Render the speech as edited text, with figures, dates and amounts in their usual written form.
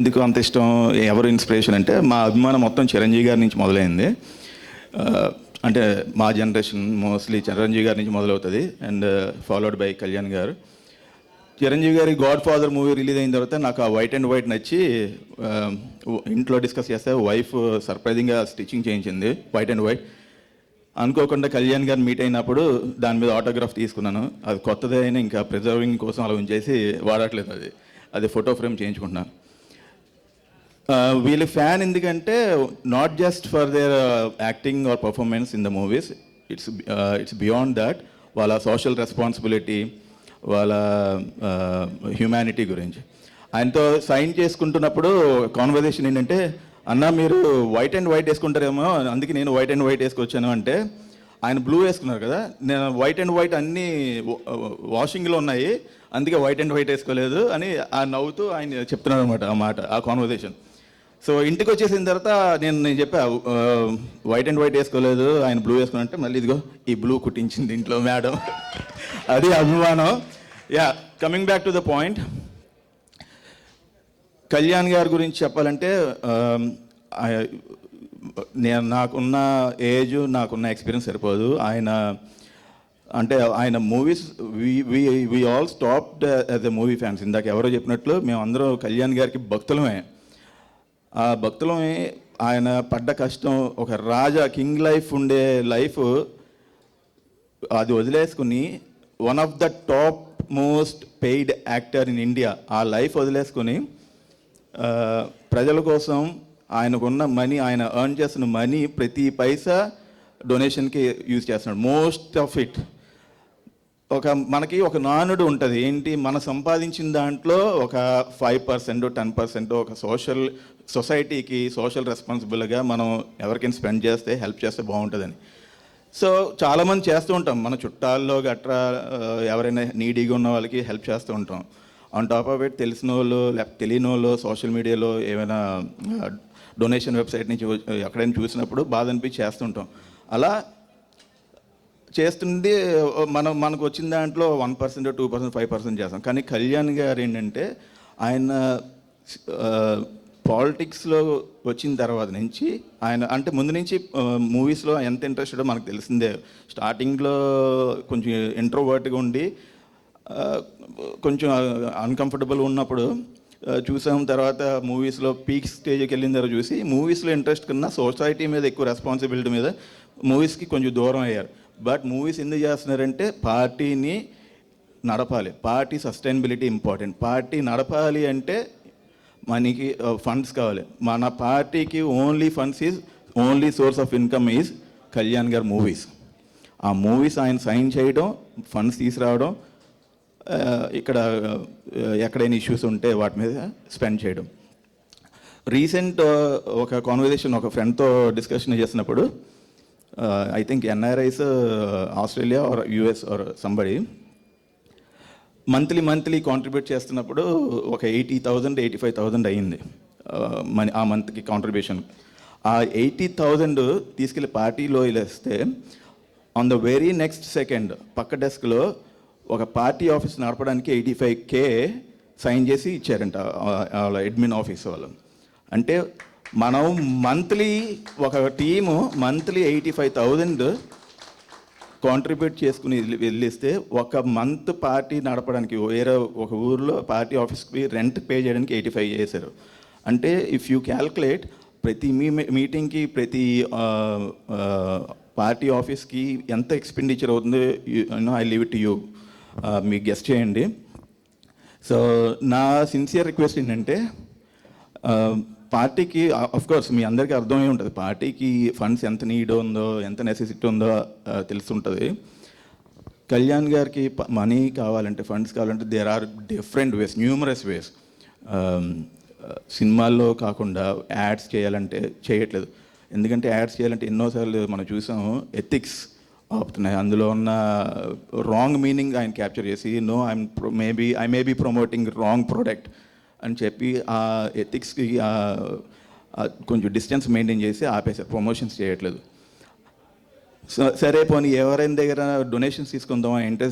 ఎందుకు అంత ఇష్టం, ఎవరు ఇన్స్పిరేషన్ అంటే మా అభిమానం మొత్తం చిరంజీవి గారి నుంచి మొదలైంది. అంటే మా జనరేషన్ మోస్ట్లీ చిరంజీవి గారి నుంచి మొదలవుతుంది అండ్ ఫాలోడ్ బై కళ్యాణ్ గారు. చిరంజీవి గారి గాడ్ ఫాదర్ మూవీ రిలీజ్ అయిన తర్వాత నాకు ఆ వైట్ అండ్ వైట్ నచ్చి ఇంట్లో డిస్కస్ చేస్తే వైఫ్ సర్ప్రైజింగ్గా స్టిచ్చింగ్ చేయించింది వైట్ అండ్ వైట్. అనుకోకుండా కళ్యాణ్ గారిని మీట్ అయినప్పుడు దాని మీద ఆటోగ్రాఫ్ తీసుకున్నాను. అది కొత్తదే అయినా ఇంకా ప్రిజర్వింగ్ కోసం అలా ఉంచేసి వాడట్లేదు. అది ఫోటో ఫ్రేమ్ చేయించుకుంటున్నాను. వీళ్ళ ఫ్యాన్ ఎందుకంటే not just for their acting are performance in the movies, it's beyond that. వాళ్ళ సోషల్ రెస్పాన్సిబిలిటీ, వాళ్ళ హ్యూమానిటీ గురించి. ఆయనతో సైన్ చేసుకుంటున్నప్పుడు కాన్వర్జేషన్ ఏంటంటే, అన్న మీరు వైట్ అండ్ వైట్ వేసుకుంటారేమో అందుకే నేను వైట్ అండ్ వైట్ వేసుకొచ్చాను అంటే, ఆయన బ్లూ వేసుకున్నారు కదా, నేను వైట్ అండ్ వైట్ అన్నీ వాషింగ్లో ఉన్నాయి అందుకే వైట్ అండ్ వైట్ వేసుకోలేదు అని ఆ నవ్వుతూ ఆయన చెప్తున్నారు అనమాట ఆ మాట, ఆ కాన్వర్జేషన్. సో ఇంటికి వచ్చేసిన తర్వాత నేను చెప్పా వైట్ అండ్ వైట్ వేసుకోలేదు, ఆయన బ్లూ వేసుకున్నంటే మళ్ళీ ఇదిగో ఈ బ్లూ కుట్టించింది ఇంట్లో మేడం. అది అభిమానం. Yeah, coming back to the point, Kalyan గారి గురించి చెప్పాలంటే నేను నాకున్న ఏజ్, నాకున్న ఎక్స్పీరియన్స్ సరిపోదు. ఆయన movies we all stopped as a movie fans. ఇందాక ఎవరో చెప్పినట్లు మేము అందరం కళ్యాణ్ గారికి భక్తులమే. ఆ భక్తులమే. ఆయన పడ్డ కష్టం, ఒక రాజా కింగ్ లైఫ్ ఉండే లైఫ్ అది వదిలేసుకుని one of the top most paid actor in India, ఆ లైఫ్ వదిలేసుకుని ప్రజల కోసం ఆయనకున్న మనీ, ఆయన ఎర్న్ చేస్తున్న మనీ ప్రతి పైసా డొనేషన్కి యూజ్ చేస్తున్నాడు. Most of it. మనకి ఒక నానుడు ఉంటుంది ఏంటి, మనం సంపాదించిన దాంట్లో ఒక 5%, 10% ఒక సొసైటీకి సోషల్ రెస్పాన్సిబుల్గా మనం ఎవరికైనా స్పెండ్ చేస్తే, హెల్ప్ చేస్తే బాగుంటుందని. సో చాలామంది చేస్తూ ఉంటాం, మన చుట్టాల్లో గట్రా ఎవరైనా నీడీగా ఉన్న వాళ్ళకి హెల్ప్ చేస్తూ ఉంటాం. ఆన్ టాప్ ఆఫ్ ఇట్ తెలిసిన వాళ్ళు లేకపోతే తెలియని వాళ్ళు సోషల్ మీడియాలో ఏమైనా డొనేషన్ వెబ్సైట్ నుంచి ఎక్కడైనా చూసినప్పుడు బాధ అనిపించి చేస్తుంటాం. అలా చేస్తుంది మనకు వచ్చిన దాంట్లో 1%, 2%, 5% చేస్తాం. కానీ కళ్యాణ్ గారు ఏంటంటే, ఆయన పాలిటిక్స్లో వచ్చిన తర్వాత నుంచి ఆయన అంటే ముందు నుంచి మూవీస్లో ఎంత ఇంట్రెస్టెడో మనకు తెలిసిందే. స్టార్టింగ్లో కొంచెం ఇంట్రోవర్ట్గా ఉండి కొంచెం అన్కంఫర్టబుల్ ఉన్నప్పుడు చూసాం. తర్వాత మూవీస్లో పీక్ స్టేజ్కి వెళ్ళిన తర్వాత చూసి మూవీస్లో ఇంట్రెస్ట్ కన్నా సొసైటీ మీద ఎక్కువ రెస్పాన్సిబిలిటీ మీద మూవీస్కి కొంచెం దూరం అయ్యారు. బట్ మూవీస్ ఎందుకు చేస్తున్నారంటే పార్టీని నడపాలి, పార్టీ సస్టైనబిలిటీ ఇంపార్టెంట్. పార్టీ నడపాలి అంటే మనకి ఫండ్స్ కావాలి. మన పార్టీకి only source of income is Kalyan గారు మూవీస్. ఆ మూవీస్ ఆయన సైన్ చేయడం, ఫండ్స్ తీసుకురావడం, ఇక్కడ ఎక్కడైనా ఇష్యూస్ ఉంటే వాటి మీద స్పెండ్ చేయడం. రీసెంట్ ఒక కాన్వర్జేషన్ ఒక ఫ్రెండ్తో డిస్కషన్ చేసినప్పుడు, I think NRIs Australia are US are somebody monthly contribute చేస్తున్నప్పుడు ఒక 80,000, 85,000 అయ్యింది ఆ మంత్కి కాంట్రిబ్యూషన్. ఆ 80,000 తీసుకెళ్ళి పార్టీలో వేస్తే on the very next second పక్క డెస్క్లో ఒక పార్టీ ఆఫీస్ నడపడానికి 85K సైన్ చేసి ఇచ్చారంట వాళ్ళ అడ్మిన్ ఆఫీస్ వాళ్ళు. అంటే మనం మంత్లీ ఒక టీము మంత్లీ 85,000 కాంట్రిబ్యూట్ చేసుకుని వెళ్ళిస్తే ఒక మంత్ పార్టీ నడపడానికి వేరే ఒక ఊర్లో పార్టీ ఆఫీస్కి రెంట్ పే చేయడానికి 85 చేశారు. అంటే ఇఫ్ యూ క్యాల్కులేట్ ప్రతి మీటింగ్కి ప్రతి పార్టీ ఆఫీస్కి ఎంత ఎక్స్పెండిచర్ అవుతుందో I leave it to you, మీకు గెస్ట్ చేయండి. సో నా సిన్సియర్ రిక్వెస్ట్ ఏంటంటే, పార్టీకి కోర్స్ మీ అందరికీ అర్థమై ఉంటుంది, పార్టీకి ఫండ్స్ ఎంత నీడ్ ఉందో, ఎంత నెసెసిటీ ఉందో తెలుస్తుంటుంది. కళ్యాణ్ గారికి మనీ కావాలంటే, ఫండ్స్ కావాలంటే there are different ways, numerous ways. సినిమాల్లో కాకుండా యాడ్స్ చేయాలంటే చేయట్లేదు. ఎందుకంటే యాడ్స్ చేయాలంటే ఎన్నోసార్లు మనం చూసాము ఎథిక్స్ ఆపుతున్నాయి. అందులో ఉన్న రాంగ్ మీనింగ్ ఆయన క్యాప్చర్ చేసి I may be promoting wrong product అని చెప్పి ఆ ఎథిక్స్కి కొంచెం డిస్టెన్స్ మెయింటైన్ చేసి ఆపేసారు, ప్రమోషన్స్ చేయట్లేదు. సరే పోనీ ఎవరైనా దగ్గర డొనేషన్స్ తీసుకుందామా ఇంట్రెస్ట్